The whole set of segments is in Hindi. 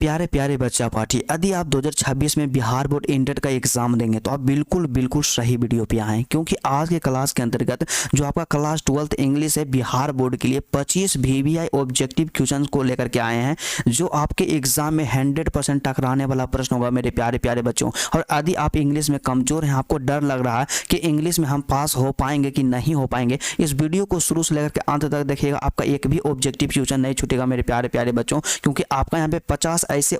प्यारे प्यारे बच्चा पार्टी, यदि आप 2026 में बिहार बोर्ड इंटर का एग्जाम देंगे तो आप बिल्कुल बिल्कुल सही वीडियो पे आए, क्योंकि आज के क्लास के अंतर्गत जो आपका क्लास 12th इंग्लिश है बिहार बोर्ड के लिए 25 VBI ऑब्जेक्टिव क्वेश्चन को लेकर के आए हैं, जो आपके एग्जाम में 100% टकराने वाला प्रश्न होगा मेरे प्यारे प्यारे बच्चों। और यदि आप इंग्लिश में कमजोर हैं, आपको डर लग रहा है कि इंग्लिश में हम पास हो पाएंगे कि नहीं हो पाएंगे, इस वीडियो को शुरू से लेकर के अंत तक देखिएगा, आपका एक भी ऑब्जेक्टिव क्वेश्चन नहीं छूटेगा मेरे प्यारे प्यारे बच्चों, क्योंकि आपका यहाँ पे 25 ऐसे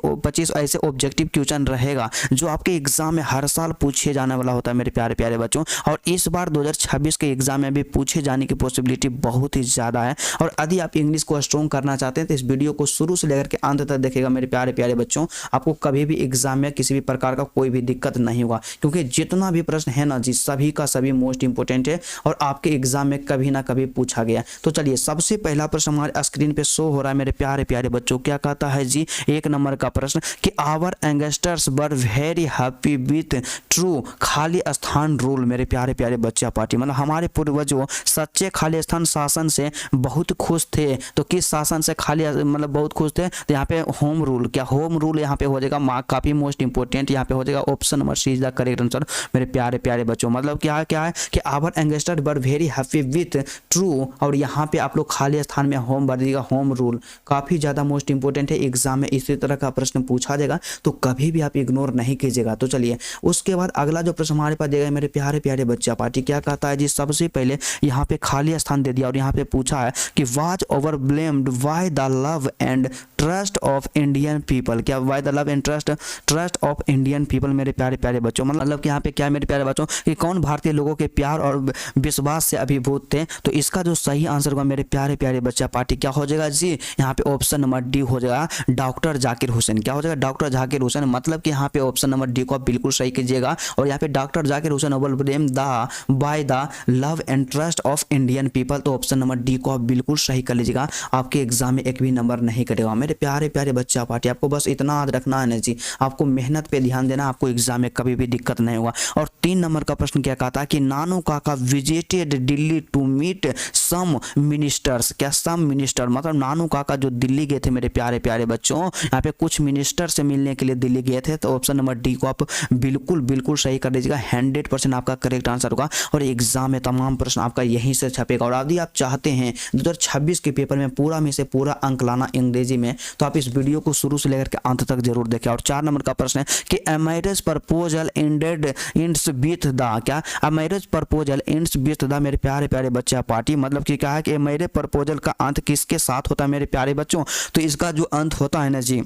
ऑब्जेक्टिव क्वेश्चन रहेगा जो आपके एग्जाम में हर साल पूछे जाने वाला होता है मेरे प्यारे प्यारे बच्चों। और इस बार 2026 के एग्जाम में भी पूछे जाने की पॉसिबिलिटी बहुत ही ज़्यादा है। और यदि आप इंग्लिश को स्ट्रॉन्ग करना चाहते हैं तो इस वीडियो को शुरू से लेकर के अंत तक देखिएगा मेरे प्यारे प्यारे बच्चों, आपको कभी भी एग्जाम में किसी भी प्रकार का कोई भी दिक्कत नहीं होगा, क्योंकि जितना भी प्रश्न है ना जी, सभी का सभी मोस्ट इंपोर्टेंट है और आपके एग्जाम में कभी ना कभी पूछा गया। तो चलिए, सबसे पहला प्रश्न हमारे स्क्रीन पे शो हो रहा है मेरे प्यारे प्यारे बच्चों। क्या कहता है जी, एक नंबर का प्रश्न कि our ancestors were very happy with true खाली स्थान रूल। मेरे प्यारे प्यारे बच्चा पार्टी, मतलब हमारे पूर्वजों सच्चे खाली स्थान शासन से बहुत खुश थे। तो किस शासन से खाली मतलब बहुत खुश थे? तो यहाँ पे होम रूल। क्या होम रूल यहाँ पे हो जाएगा? मार्क काफी मोस्ट इंपोर्टेंट यहाँ पे हो जाएगा, option number C is the correct answer मेरे प्यारे प्यारे बच्चों। मतलब क्या है कि our ancestors were very happy with true, और यहाँ पे आप लोग खाली स्थान में होम भर दीजिएगा, होम रूल काफी ज्यादा मोस्ट इंपोर्टेंट है। एग्जाम में इसी तरह का प्रश्न पूछा जाएगा तो कभी भी आप इग्नोर नहीं कीजिएगा। तो चलिए, उसके बाद अगला जो प्रश्न हमारे पास देगा मेरे प्यारे प्यारे बच्चा पार्टी, क्या कहता है जी, सबसे पहले यहाँ पे खाली स्थान दे दिया और यहाँ पे पूछा है कि was overblamed why the love and trust of Indian people. क्या why the love and trust of Indian people मेरे प्यारे प्यारे बच्चों। मतलब कि यहाँ पे क्या है मेरे प्यारे बच्चों कि कौन भारतीय लोगों के प्यार और विश्वास से अभिभूत थे। तो इसका जो सही आंसर होगा मेरे प्यारे प्यारे बच्चा पार्टी, क्या हो जाएगा जी, यहाँ पे ऑप्शन नंबर डी हो जाएगा, डॉक्टर जाकिर हुसैन। क्या हो जाएगा? डॉक्टर जाकिर हुसैन। मतलब कि यहाँ पे ऑप्शन नंबर डी को आप बिल्कुल सही कीजिएगा। और यहाँ पे doctor Zakir Hussain overwhelm the by the love and trust of Indian people. तो ऑप्शन नंबर डी को आप बिल्कुल सही कर लीजिएगा, आपके एग्जाम में एक भी नंबर नहीं कटेगा मेरे प्यारे प्यारे बच्चा पार्टी। आपको बस इतना याद रखना है ना जी, आपको मेहनत पे ध्यान देना, आपको एग्जाम में कभी भी दिक्कत नहीं होगा। और 3 नंबर का प्रश्न क्या कहता है कि Nanu Kaka visited Delhi to meet some ministers. क्या सम मिनिस्टर? मतलब नानू काका जो दिल्ली गए थे मेरे प्यारे प्यारे बच्चों, यहाँ पे कुछ मिनिस्टर से मिलने के लिए दिल्ली गए थे। तो ऑप्शन नंबर डी को आप बिल्कुल बिल्कुल सही कर दीजिएगा, 100% आपका करेक्ट आंसर होगा। और एग्जाम में तमाम प्रश्न आपका यहीं से छपेगा। और यदि आप चाहते हैं 2026 के पेपर में पूरा में से पूरा अंक लाना अंग्रेजी में, तो आप इस वीडियो को शुरू से लेकर के अंत तक जरूर देखें। और 4 नंबर का प्रश्न है कि a marriage proposal ends with the. क्या? A marriage proposal ends with the मेरे प्यारे प्यारे बच्चा पार्टी। मतलब कि क्या है कि मैरिज प्रपोजल का अंत किसके साथ होता है मेरे प्यारे बच्चों? तो इसका जो अंत होता है ना जी,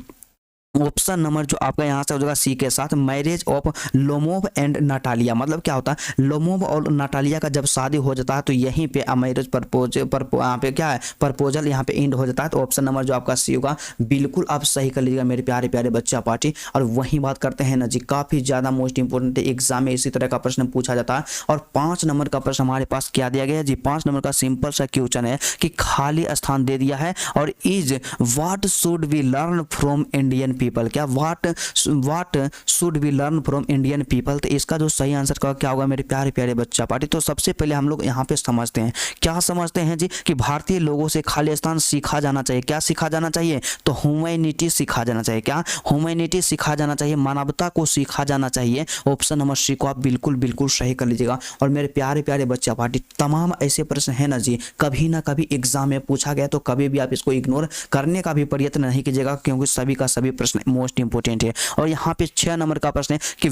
ऑप्शन नंबर जो आपका यहाँ से हो जाएगा सी के साथ, marriage of Lomov and Natalia. मतलब क्या होता है, लोमोव और नटालिया का जब शादी हो जाता है तो यहीं पे मैरिज यहाँ पे क्या है, प्रपोजल यहाँ पे एंड हो जाता है। तो ऑप्शन नंबर जो आपका सी होगा बिल्कुल आप सही कर लीजिएगा मेरे प्यारे प्यारे बच्चा पार्टी। और वही बात करते हैं ना जी, काफी ज्यादा मोस्ट इंपोर्टेंट है, एग्जाम में इसी तरह का प्रश्न पूछा जाता है। और 5 नंबर का प्रश्न हमारे पास क्या दिया गया है जी, 5 नंबर का सिंपल सा क्वेश्चन है कि खाली स्थान दे दिया है और is what should we learn from Indian people. क्या? What should we learn from Indian people. तो इसका जो सही आंसर का क्या होगा मेरे प्यारे प्यारे बच्चा पार्टी। तो सबसे पहले हम लोग यहाँ पे समझते हैं, क्या समझते हैं जी, कि भारतीय लोगों से खाली स्थान सीखा जाना चाहिए। क्या सीखा जाना चाहिए? तो ह्यूमैनिटी सीखा जाना चाहिए। क्या? ह्यूमैनिटी सीखा जाना चाहिए, मानवता को सीखा जाना चाहिए। ऑप्शन नंबर सी को आप बिल्कुल बिल्कुल सही कर लीजिएगा। और मेरे प्यारे प्यारे बच्चा पार्टी, तमाम ऐसे प्रश्न है ना जी, कभी ना कभी एग्जाम में पूछा गया, तो कभी भी आप इसको इग्नोर करने का भी प्रयत्न नहीं कीजिएगा, क्योंकि सभी का सभी प्रश्न मोस्ट इंपोर्टेंट है। और यहाँ पे 6 नंबर का प्रश्न है कि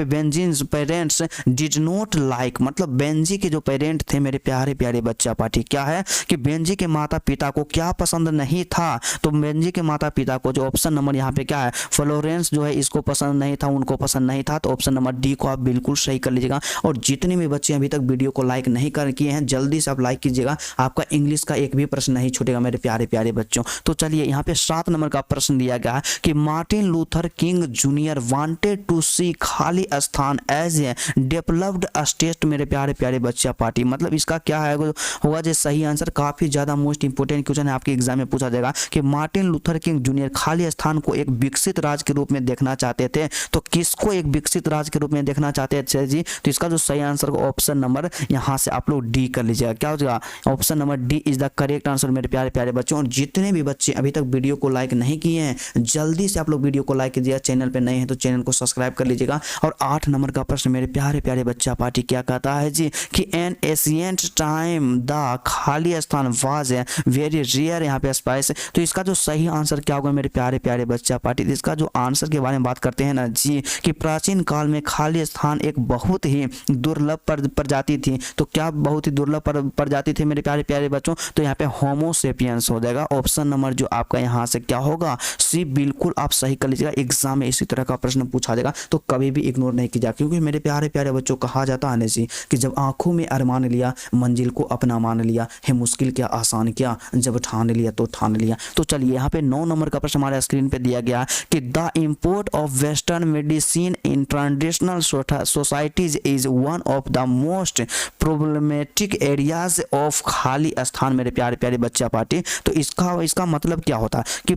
बेंजीज पेरेंट्स डिड नॉट लाइक। मतलब बेंजी के जो पेरेंट थे मेरे प्यारे प्यारे बच्चा पार्टी, क्या है कि बेंजी के माता पिता को क्या पसंद नहीं था। तो बेंजी के माता पिता को जो ऑप्शन नंबर यहाँ पे क्या है, फ्लोरेंस जो है इसको पसंद नहीं था, उनको पसंद नहीं था। तो ऑप्शन नंबर डी को आप बिल्कुल सही कर लीजिएगा। और जितने भी बच्चे अभी तक वीडियो को लाइक नहीं कर किए हैं, जल्दी से आप लाइक कीजिएगा, आपका इंग्लिश का एक भी प्रश्न नहीं छूटेगा मेरे प्यारे प्यारे बच्चों। तो चलिए, यहाँ पे 7 नंबर का प्रश्न दिया गया है कि Martin Luther King junior wanted to see खाली स्थान एज ए डेवलप्ड स्टेट मेरे प्यारे प्यारे बच्चा पार्टी। मतलब इसका क्या है होगा जो सही आंसर, काफी ज्यादा मोस्ट इंपोर्टेंट क्वेश्चन है, आपके एग्जाम में पूछा जाएगा कि मार्टिन लूथर किंग जूनियर खाली स्थान को एक विकसित राज्य के रूप में देखना चाहते थे। तो किसको एक विकसित राज्य के रूप में देखना चाहते थे जी? तो इसका जो सही आंसर ऑप्शन नंबर यहाँ से आप लोग डी कर लीजिएगा। क्या हो जाएगा? Option number D is the correct answer मेरे प्यारे प्यारे बच्चों। और जितने भी बच्चे अभी तक वीडियो को लाइक नहीं किए हैं, जल्दी से आप लोग वीडियो को लाइक कीजिएगा, चैनल पे नए हैं तो चैनल को सब्सक्राइब कर लीजिएगा। और 8 नंबर का प्रश्न मेरे प्यारे प्यारे बच्चा पार्टी क्या कहता है जी कि एन एशियंट टाइम द खाली स्थान वाज वेरी रेयर यहाँ पे स्पाइस। तो इसका जो सही आंसर क्या होगा मेरे प्यारे प्यारे बच्चा पार्टी, इसका जो आंसर के बारे में बात करते हैं ना जी कि प्राचीन काल में खाली स्थान एक बहुत ही दुर्लभ प्रजाति थी। तो क्या बहुत ही दुर्लभ प्रजाति थी मेरे प्यारे प्यारे बच्चों, तो यहाँ पे होमो सेपियंस हो जाएगा। ऑप्शन नंबर जो आपका यहाँ से क्या होगा सी, बिल्कुल आप सही कर लीजिएगा। एग्जाम में इसी तरह का प्रश्न पूछा जाएगा तो कभी भी इग्नोर नहीं कीजिएगा, क्योंकि मेरे प्यारे प्यारे बच्चों कहा जाता है ना जी कि जब आंखों में अरमान लिया मंजिल को अपना मान लिया, है मुश्किल क्या आसान क्या, जब ठान लिया तो ठान लिया। तो चलिए यहाँ पे 9 नंबर का प्रश्न हमारे स्क्रीन पे दिया गया कि the import of western medicine in traditional societies is one of the most problematic areas of खाली स्थान मेरे प्यारे प्यारे बच्चा पार्टी। तो इसका मतलब क्या होता है कि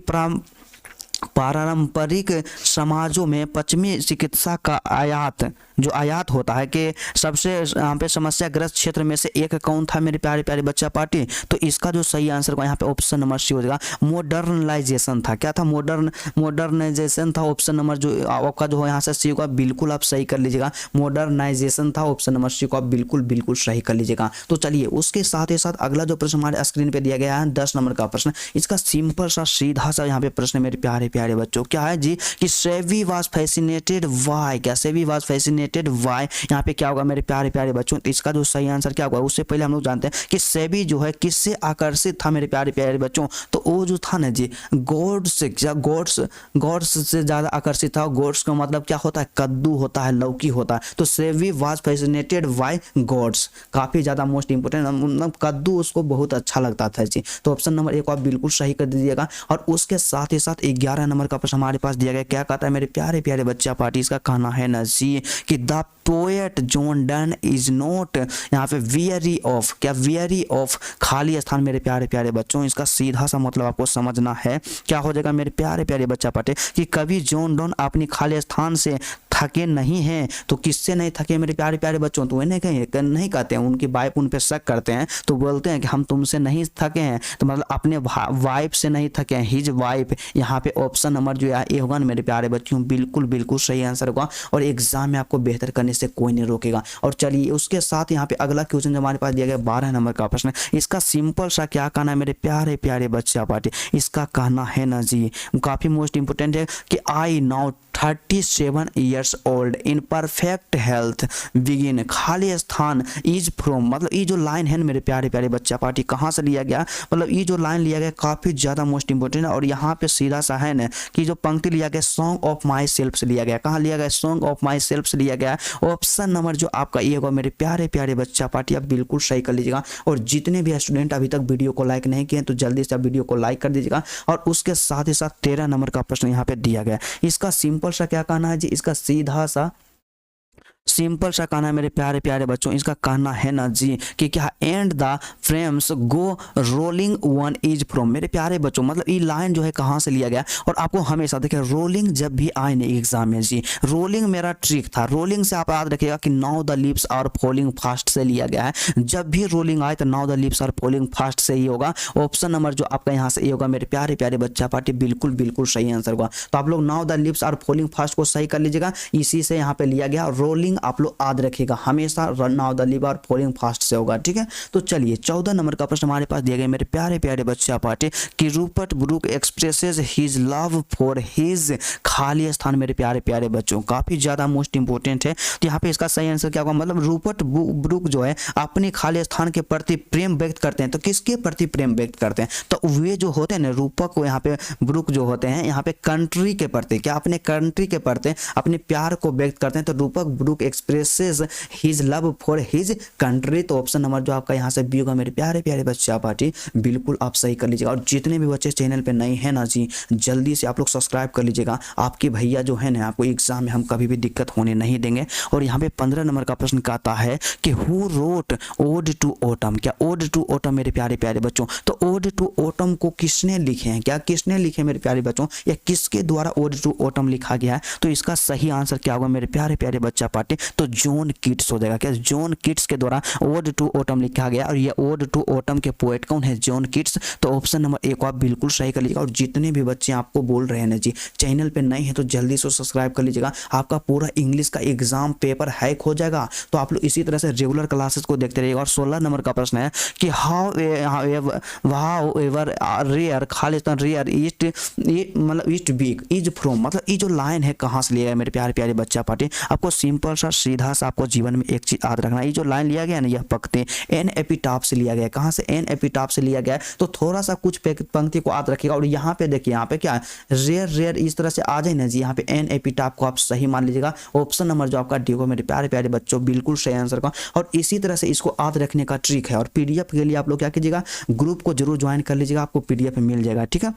पारंपरिक समाजों में पश्चिमी चिकित्सा का आयात होता है कि सबसे यहाँ पे समस्याग्रस्त क्षेत्र में से एक कौन था मेरे प्यारे प्यारे बच्चा पार्टी। तो इसका जो सही आंसर यहाँ पे ऑप्शन नंबर सी हो जाएगा, मॉडर्नाइजेशन था। क्या था? मॉडर्नाइजेशन था। ऑप्शन नंबर जो आपका जो यहाँ से सी को बिल्कुल आप सही कर लीजिएगा, मॉडर्नाइजेशन था। ऑप्शन नंबर सी को आप बिल्कुल सही कर लीजिएगा। तो चलिए उसके साथ ही साथ अगला जो प्रश्न हमारे स्क्रीन पे दिया गया है 10 नंबर का प्रश्न, इसका सिंपल सा सीधा सा यहाँ पे प्रश्न मेरे प्यारे प्यारे बच्चों क्या है जी कि सेवी वाज फैसिनेटेड व्हाई। क्या सेवी वाज फैसिनेटेड व्हाई, यहाँ पे क्या होगा मेरे प्यारे प्यारे बच्चों, तो इसका जो सही आंसर क्या होगा। उससे पहले हम लोग जानते हैं कि सेवी जो है किससे आकर्षित था मेरे प्यारे प्यारे बच्चों, तो वो जो था ना जी गॉड्स से ज़्यादा आकर्षित था। गॉड्स का मतलब क्या होता है, कद्दू होता है, लौकी होता है। तो सेवी वाज फैसिनेटेड बाय गॉड्स, काफ़ी ज़्यादा मोस्ट इंपोर्टेंट, मतलब कद्दू उसको बहुत अच्छा लगता था जी। तो ऑप्शन नंबर 1 आप बिल्कुल सही कर दीजिएगा। और उसके साथ ही साथ 11 नंबर का प्रश्न हमारे पास दिया गया, क्या कहता है मेरे प्यारे प्यारे बच्चा पार्टी, इसका कहना है ना जी कि the poet John Donne is not यहाँ पे वियरी ऑफ। क्या वियरी ऑफ खाली स्थान मेरे प्यारे प्यारे बच्चों, इसका सीधा सा मतलब आपको समझना है। क्या हो जाएगा मेरे प्यारे प्यारे बच्चा पार्टी कि कभी जॉन डन अपनी खाली स्थान से थके नहीं हैं। तो किससे नहीं थके मेरे प्यारे प्यारे बच्चों, तो नहीं कहते हैं, उनकी वाइफ उन पे शक करते हैं तो बोलते हैं कि हम तुमसे नहीं थके हैं, तो मतलब अपने वाइफ से नहीं थके हैं, हिज वाइफ। यहाँ पे ऑप्शन नंबर जो है ए होगा मेरे प्यारे बच्चों, बिल्कुल सही आंसर होगा। और एग्जाम में आपको बेहतर करने से कोई नहीं रोकेगा। और चलिए उसके साथ यहाँ पे अगला क्वेश्चन जो हमारे पास दिया गया 12 नंबर का प्रश्न, इसका सिंपल सा क्या कहना है मेरे प्यारे प्यारे बच्चा पार्टी, इसका कहना है ना जी काफी मोस्ट इंपोर्टेंट है कि I now 37 years old in perfect health begin। खाली स्थान इज फ्रॉम, मतलब ये जो लाइन है ना मेरे प्यारे प्यारे बच्चा पार्टी कहाँ से लिया गया, मतलब ये जो लाइन लिया गया काफ़ी ज़्यादा मोस्ट इंपोर्टेंट है। और यहाँ पे सीधा सा है ना कि जो पंक्ति लिया गया सॉन्ग ऑफ माई सेल्फ से लिया गया। कहाँ लिया गया? सॉन्ग ऑफ माई सेल्फ से लिया गया। ऑप्शन नंबर जो आपका ये होगा मेरे प्यारे प्यारे बच्चा पार्टी, आप बिल्कुल सही कर लीजिएगा। और जितने भी स्टूडेंट अभी तक वीडियो को लाइक नहीं किए तो जल्दी से आप वीडियो को लाइक कर दीजिएगा। और उसके साथ ही साथ 13 नंबर का प्रश्न यहाँ पे दिया गया, इसका सिंपल सा क्या कहना है जी, इसका सीधा सा सिंपल सा कहना है मेरे प्यारे प्यारे बच्चों, इसका कहना है ना जी कि क्या and the frames go rolling one is from. मेरे प्यारे बच्चों मतलब ये लाइन जो है कहाँ से लिया गया। और आपको हमेशा देखिए रोलिंग जब भी आए नहीं एग्जाम में जी, रोलिंग मेरा ट्रिक था। रोलिंग से आप याद रखिएगा कि now the lips are falling fast से लिया गया है। जब भी रोलिंग आए तो now the lips are falling fast से ही होगा। ऑप्शन नंबर जो आपका यहाँ से ये होगा मेरे प्यारे प्यारे बच्चा पार्टी, बिल्कुल सही आंसर होगा। तो आप लोग now the lips are falling fast को सही कर लीजिएगा, इसी से यहाँ पे लिया गया। रोलिंग आप लोग याद रखिएगा हमेशा रन आउट द लिव और फॉलिंग फास्ट से होगा, ठीक है। तो चलिए 14 नंबर का प्रश्न हमारे पास दिया गया मेरे प्यारे प्यारे बच्चा पार्टी कि Rupert Brooke expresses his love for his खाली स्थान। मेरे प्यारे प्यारे बच्चों काफी ज्यादा मोस्ट इंपोर्टेंट है। तो यहाँ पे इसका सही आंसर क्या होगा, मतलब रूपर्ट ब्रूक जो है अपने खाली स्थान के प्रति प्रेम व्यक्त करते हैं। तो किसके प्रति प्रेम व्यक्त करते हैं, तो वे जो होते हैं ना रूपक को यहाँ पे ब्रूक जो होते हैं यहाँ पे कंट्री के प्रति, क्या अपने कंट्री के प्रति अपने प्यार को व्यक्त करते हैं। तो Rupert Brooke expresses his love for his country. तो ऑप्शन नंबर जो आपका यहाँ से बी होगा मेरे प्यारे प्यारे बच्चा पार्टी, बिल्कुल आप सही कर लीजिएगा। और जितने भी बच्चे चैनल पे नए हैं ना जी, जल्दी से आप लोग सब्सक्राइब कर लीजिएगा। आपके भैया जो है ना आपको एग्जाम में हम कभी भी दिक्कत होने नहीं देंगे। और यहाँ पे 15 नंबर का प्रश्न कहता है कि who wrote ode to autumn. क्या ओड टू ऑटम मेरे प्यारे प्यारे बच्चों, तो ओड टू ऑटम को किसने लिखे हैं, क्या किसने लिखे मेरे प्यारे बच्चों, या किसके द्वारा ओड टू ऑटम लिखा गया है। तो इसका सही आंसर क्या होगा मेरे प्यारे प्यारे बच्चा पार्टी, तो जॉन कीट्स हो जाएगा। क्या जॉन कीट्स के द्वारा ओड टू ऑटम लिखा गया और ये ओड टू ऑटम के पोएट कौन है? John Keats. तो ऑप्शन नंबर ए को आप बिल्कुल सही कर लीजिएगा। और जितने भी बच्चे आपको बोल रहे हैं ना जी चैनल पे नए हैं तो जल्दी से सब्सक्राइब कर लीजिएगा, आपका पूरा इंग्लिश का एग्जाम पेपर हैक हो जाएगा। तो आप लोग इसी तरह से रेगुलर क्लासेस को देखते रहिएगा। और 16 नंबर का प्रश्न है कि हाउ एवर रेयर खालिस्तान रेयर ईस्ट मतलब ईस्ट बीक इज फ्रॉम, मतलब ये जो लाइन है कहाँ से लिया है मेरे प्यारे प्यारे बच्चा पार्टी? आपको सिंपल सा सीधा सा आपको जीवन में एक चीज याद रखना, ये जो लाइन लिया गया ना यह पंक्ति एन एपिटाफ से लिया गया। कहाँ से? एन एपिटाफ से लिया गया। तो थोड़ा सा कुछ पंक्ति को याद रखिएगा। और यहाँ पे देखिए यहाँ पे क्या है रेयर रेयर इस तरह से आ जाए ना जी, यहाँ पे एन एपिटाफ को आप सही मान लीजिएगा। ऑप्शन नंबर जो आपका डी को मेरे प्यारे प्यारे बच्चों बिल्कुल सही आंसर का। और इसी तरह से इसको याद रखने का ट्रिक है। और पीडीएफ के लिए आप लोग क्या कीजिएगा, ग्रुप को जरूर ज्वाइन कर लीजिएगा, आपको पीडीएफ मिल जाएगा। ठीक है,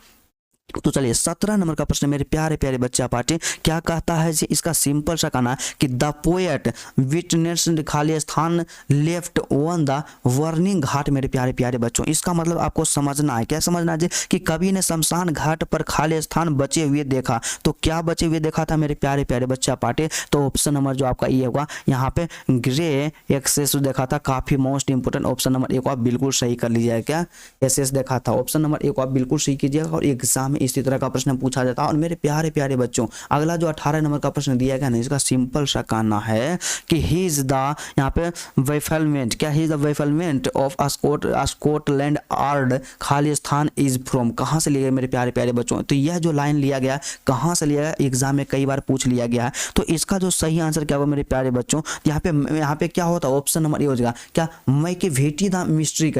तो चलिए 17 नंबर का प्रश्न मेरे प्यारे प्यारे बच्चा पार्टी क्या कहता है जी? इसका सिंपल सा कहना है कि द पोएट विटनेस खाली स्थान लेफ्ट ऑन द वर्निंग घाट। मेरे प्यारे प्यारे बच्चों इसका मतलब आपको समझना है। क्या समझना है जी? कि कवि ने शमशान घाट पर खाली स्थान बचे हुए देखा। तो क्या बचे हुए देखा था मेरे प्यारे प्यारे बच्चा पार्टी? तो ऑप्शन नंबर जो आपका ये होगा यहाँ पे ग्रे एक्सेस देखा था, काफी most important. Option number A को आप बिल्कुल सही कर लीजिएगा। क्या एसएस देखा था? ऑप्शन नंबर ए को आप बिल्कुल सही कीजिएगा। और एग्जाम इसी तरह का प्रश्न पूछा जाता है। और मेरे प्यारे प्यारे बच्चों अगला जो 18 नंबर का प्रश्न दिया गया ना इसका सिंपल सा कहना है कि ही इज द यहाँ पे वेफलमेंट, क्या ही इज द वेफलमेंट ऑफ स्कॉटलैंड आर्ड खाली स्थान इज फ्रॉम, कहाँ से लिया गया मेरे प्यारे प्यारे बच्चों? तो यह जो लाइन लिया गया कहाँ से लिया गया, एग्जाम में कई बार पूछ लिया गया है। तो इसका जो सही आंसर क्या होगा मेरे प्यारे बच्चों? यहाँ पे क्या होता है? ऑप्शन नंबर ए हो जाएगा क्या मैं की भेटी the mystery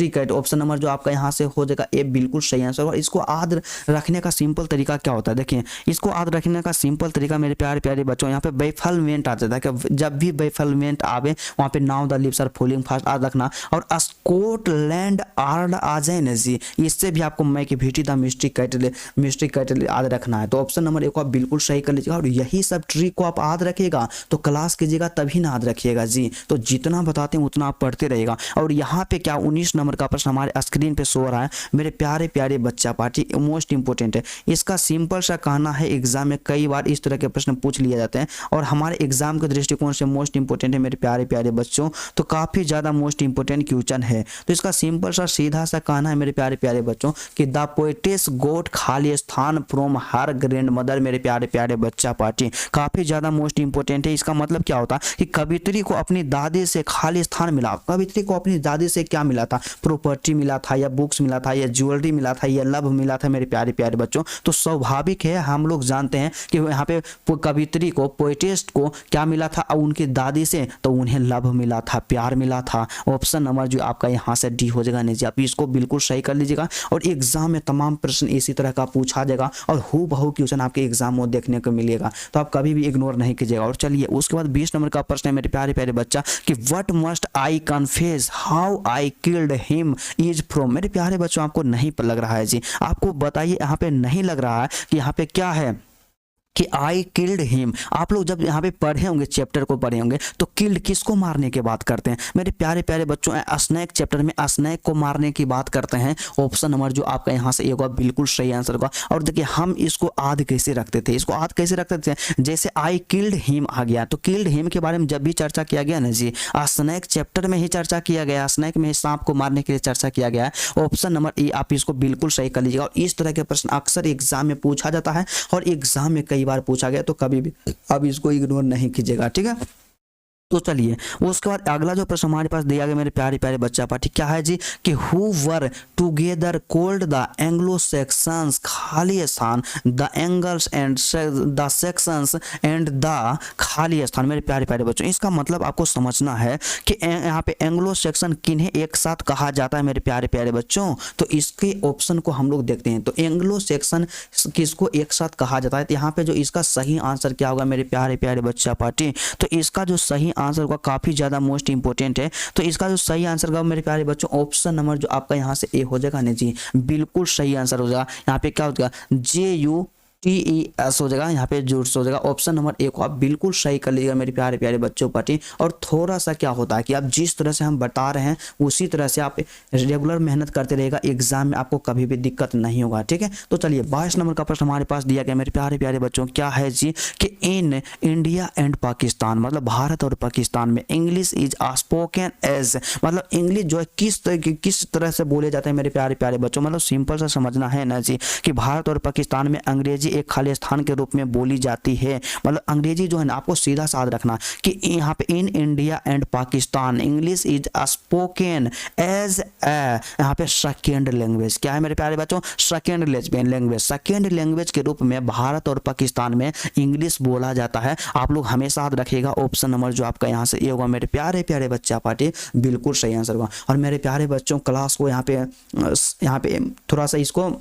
cat. Option number जो आपका यहाँ से हो जाएगा ए बिल्कुल सही आंसर। और इसको याद रखने का सिंपल तरीका क्या होता है? देखिए इसको याद रखने का सिंपल तरीका मेरे प्यारे प्यारे बच्चों यहाँ पे बैफलमेंट आ जाता है कि जब भी बैफलमेंट आवे वहाँ पे now the lips are falling fast याद रखना। और स्कॉटलैंड आर्ड आ जाए ना जी, इससे भी आपको मैं की भेटी द मिस्ट्री कैटल याद रखना है। तो ऑप्शन नंबर एक को आप बिल्कुल सही कर लीजिएगा। और यही सब ट्रिक को आप याद रखिएगा तो क्लास कीजिएगा तभी ना याद रखिएगा जी। तो जितना बताते हैं उतना आप पढ़ते रहिएगा। और यहाँ पे क्या 19 नंबर का प्रश्न हमारे स्क्रीन पे शो हो रहा है मेरे प्यारे प्यारे बच्चा पार्टी, मोस्ट इंपोर्टेंट है। इसका सिंपल सा कहना है एग्जाम में कई बार इस तरह के प्रश्न पूछ लिए जाते हैं और हमारे एग्जाम के दृष्टिकोण से मोस्ट इंपोर्टेंट है मेरे प्यारे प्यारे बच्चों। तो काफी ज्यादा मोस्ट इंपोर्टेंट क्वेश्चन है। तो इसका सिंपल सा सीधा सा कहना है मेरे प्यारे प्यारे बच्चों कि द पोएटेस गोट खाली स्थान फ्रॉम हर ग्रैंड मदर। मेरे प्यारे प्यारे बच्चा पार्टी काफी ज्यादा मोस्ट इंपोर्टेंट है। इसका मतलब क्या होता है कि कवित्री को अपनी दादी से खाली स्थान मिला। कवित्री को अपनी दादी से क्या मिला था? प्रॉपर्टी मिला था, या बुक्स मिला था, या ज्वेलरी मिला था, या लव मिला था मेरे प्यारे प्यारे बच्चों। तो स्वाभाविक है हम लोग जानते हैं कि यहाँ पे कवित्री को पोएटेस्ट को क्या मिला था और उनकी दादी से तो उन्हें लव मिला था, प्यार मिला था। ऑप्शन नंबर जो आपका यहाँ से डी हो जाएगा। नहीं जी आप इसको बिल्कुल सही कर लीजिएगा। और एग्जाम में तमाम प्रश्न इसी तरह का पूछा जाएगा और हु बहु क्वेश्चन आपके एग्जाम में देखने को मिलेगा। तो आप कभी भी इग्नोर नहीं कीजिएगा। और चलिए उसके बाद 20 नंबर का प्रश्न है मेरे प्यारे प्यारे बच्चा कि what must I confess how I killed him is from. मेरे प्यारे बच्चों आपको नहीं लग रहा है जी, आपको बताइए यहाँ पे नहीं लग रहा है कि यहाँ पे क्या है कि आई किल्ड हिम। आप लोग जब यहाँ पे पढ़े होंगे चैप्टर को पढ़े होंगे तो किल्ड किसको मारने की बात करते हैं मेरे प्यारे प्यारे बच्चों? स्नैक चैप्टर में स्नैक को मारने की बात करते हैं। ऑप्शन नंबर जो आपका यहाँ से एक बिल्कुल सही आंसर होगा। और देखिए हम इसको आद कैसे रखते थे, इसको आद कैसे रखते थे? जैसे आई किल्ड हिम आ गया तो किल्ड हिम के बारे में जब भी चर्चा किया गया ना जी स्नैक चैप्टर में ही चर्चा किया गया, स्नैक में ही सांप को मारने के लिए चर्चा किया गया है। ऑप्शन नंबर ए आप इसको बिल्कुल सही कर लीजिएगा। और इस तरह के प्रश्न अक्सर एग्जाम में पूछा जाता है और एग्जाम में कई बार पूछा गया। तो कभी भी अब इसको इग्नोर नहीं कीजिएगा, ठीक है। तो चलिए उसके बाद अगला जो प्रश्न हमारे पास दिया गया मेरे प्यारे प्यारे बच्चा पार्टी क्या है जी कि who were together cold the Anglo sections खाली स्थान the angles and the sections and the खाली स्थान। मेरे प्यारे प्यारे बच्चों इसका मतलब आपको समझना है कि यहाँ पे एंग्लो सेक्शन किन्हें एक साथ कहा जाता है मेरे प्यारे प्यारे बच्चों। तो इसके ऑप्शन को हम लोग देखते हैं। तो एंग्लो सेक्शन किसको एक साथ कहा जाता है? तो यहाँ पे जो इसका सही आंसर क्या होगा मेरे प्यारे प्यारे बच्चा पार्टी? तो इसका जो सही आंसर होगा काफी ज्यादा मोस्ट इंपोर्टेंट है। तो इसका जो सही आंसर होगा मेरे प्यारे बच्चों ऑप्शन नंबर जो आपका यहाँ से ए हो जाएगा ना जी बिल्कुल सही आंसर हो जाएगा। यहाँ पे क्या हो जाएगा JU TES हो जाएगा, यहाँ पे जूट्स हो जाएगा। ऑप्शन नंबर ए को आप बिल्कुल सही कर लीजिएगा मेरे प्यारे प्यारे बच्चों पार्टी। और थोड़ा सा क्या होता है कि आप जिस तरह से हम बता रहे हैं उसी तरह से आप रेगुलर मेहनत करते रहेगा, एग्जाम में आपको कभी भी दिक्कत नहीं होगा, ठीक है। तो चलिए 22 नंबर का प्रश्न हमारे पास दिया गया मेरे प्यारे प्यारे बच्चों, क्या है जी कि इन इंडिया एंड पाकिस्तान, मतलब भारत और पाकिस्तान में इंग्लिश इज स्पोकन एज, मतलब इंग्लिश जो है किस तरह से बोले जाते हैं मेरे प्यारे प्यारे बच्चों। मतलब सिंपल सा समझना है ना जी कि भारत और पाकिस्तान में अंग्रेजी एक खाली स्थान के रूप में बोली जाती है। मतलब अंग्रेजी जो है ना, आपको सीधा साध रखना कि यहाँ पे in India and Pakistan English is spoken as a, यहाँ पे सेकेंड लैंग्वेज, क्या है मेरे प्यारे बच्चों, सेकेंड लैंग्वेज, सेकेंड लैंग्वेज के रूप में भारत और पाकिस्तान में इंग्लिश बोला जाता है। आप लोग हमेशा याद रखिएगा ऑप्शन नंबर जो आपका यहाँ से ये होगा मेरे प्यारे प्यारे बच्चा पार्टी, बिल्कुल सही आंसर होगा। और मेरे प्यारे बच्चों क्लास को यहाँ पे थोड़ा सा इसको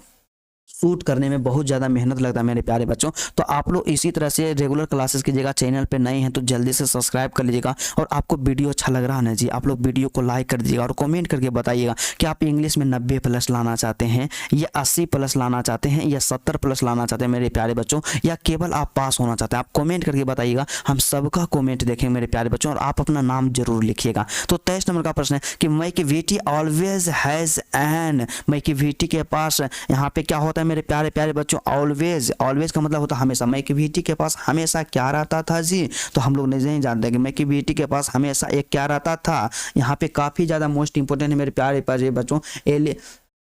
शूट करने में बहुत ज़्यादा मेहनत लगता है मेरे प्यारे बच्चों। तो आप लोग इसी तरह से रेगुलर क्लासेस कीजिएगा। चैनल पे नए हैं तो जल्दी से सब्सक्राइब कर लीजिएगा। और आपको वीडियो अच्छा लग रहा है ना जी, आप लोग वीडियो को लाइक कर दीजिएगा और कमेंट करके बताइएगा कि आप इंग्लिश में 90+ लाना चाहते हैं या 80+ लाना चाहते हैं या 70+ लाना चाहते हैं मेरे प्यारे बच्चों, या केवल आप पास होना चाहते हैं। आप कमेंट करके बताइएगा, हम सबका कमेंट देखेंगे मेरे प्यारे बच्चों। और आप अपना नाम जरूर लिखिएगा। तो 23 नंबर का प्रश्न है कि मैकिविटी ऑलवेज हैज़ एन, मैकिविटी के पास यहाँ पे क्या होता है मेरे प्यारे प्यारे बच्चों, ऑलवेज, ऑलवेज का मतलब होता है हमेशा। मैकिविटी के पास हमेशा क्या रहता था जी, तो हम लोग नहीं जानते कि मैकिविटी के पास हमेशा एक क्या रहता था। यहाँ पे काफी ज्यादा मोस्ट इंपोर्टेंट है मेरे प्यारे प्यारे बच्चों,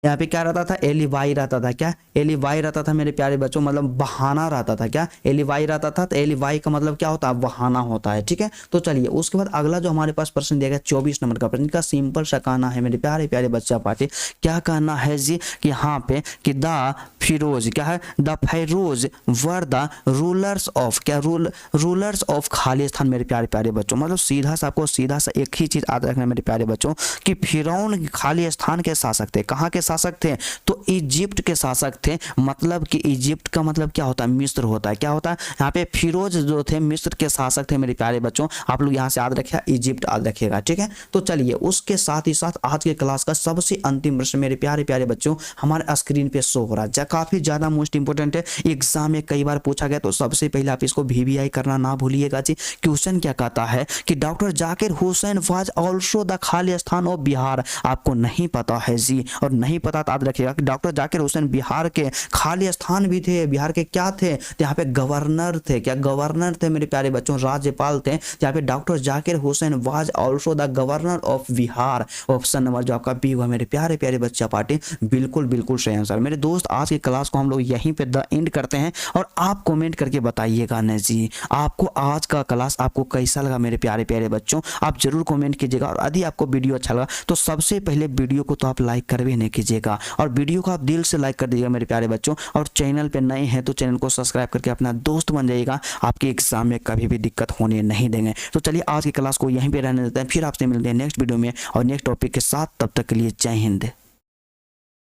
यहाँ पे क्या रहता था, एलिवाई रहता था। क्या एलिवाई रहता था मेरे प्यारे बच्चों, मतलब बहाना रहता था। क्या एलिवाई रहता था, तो एलिवाई का मतलब क्या होता है, बहाना होता है, ठीक है। तो चलिए उसके बाद अगला जो हमारे पास प्रश्न दिया गया 24 नंबर का प्रश्न का सिंपल सा कहना है मेरे प्यारे प्यारे बच्चा पार्टी, क्या कहना है जी कि यहाँ पे कि द फिरोज, क्या है, the Pharaoh's were the rulers of, क्या रूलर्स ऑफ खालिस्तान मेरे प्यारे प्यारे बच्चों। मतलब सीधा सा आपको सीधा सा एक ही चीज याद रखना मेरे प्यारे बच्चों कि फिरौन खालिस्तान के शासक थे। कहाँ के शासक थे, तो इजिप्ट के शासक थे। मतलब कि इजिप्ट का मतलब क्या होता है, मिस्र होता है। क्या होता है, यहाँ पे फिरोज जो थे मिस्र के शासक थे मेरे प्यारे बच्चों। आप लोग यहाँ से याद रखिएगा, इजिप्ट याद रखिएगा, ठीक है। तो चलिए उसके साथ ही साथ आज के क्लास का सबसे अंतिम प्रश्न मेरे प्यारे प्यारे बच्चों हमारे स्क्रीन पे शो हो रहा है, काफी ज्यादा मोस्ट इंपोर्टेंट है, एग्जाम में कई बार पूछा गया। तो सबसे पहले आप इसको VVI करना ना भूलिएगा जी। क्वेश्चन क्या कहता है कि doctor Zakir Hussain was also the Khalistan of Bihar. आपको नहीं पता है जी, और नहीं पता तो याद रखिएगा कि डॉक्टर जाकिर हुसैन बिहार के खालिस्तान भी थे। बिहार के क्या थे, तो यहाँ पे गवर्नर थे। क्या गवर्नर थे मेरे प्यारे बच्चों, राज्यपाल थे। यहाँ पे doctor Zakir Hussain was also the governor of Bihar. Option number जो आपका बी हुआ मेरे प्यारे प्यारे बच्चा पार्टी, बिल्कुल बिल्कुल सही आंसर। मेरे दोस्त आज की क्लास को हम लोग यहीं पे द एंड करते हैं। और आप कमेंट करके बताइएगा ना जी आपको आज का क्लास आपको कैसा लगा मेरे प्यारे प्यारे बच्चों, आप जरूर कमेंट कीजिएगा। और यदि आपको वीडियो अच्छा लगा तो सबसे पहले वीडियो को तो आप लाइक कर भी नहीं कीजिएगा, और वीडियो को आप दिल से लाइक कर दीजिएगा मेरे प्यारे बच्चों। और चैनल पे नए हैं तो चैनल को सब्सक्राइब करके अपना दोस्त बन जाइएगा, आपके एग्जाम में कभी भी दिक्कत होने नहीं देंगे। तो चलिए आज की क्लास को यहीं पे रहने देते हैं, फिर आपसे मिलते हैं नेक्स्ट वीडियो में और नेक्स्ट टॉपिक के साथ। तब तक के लिए जय हिंद।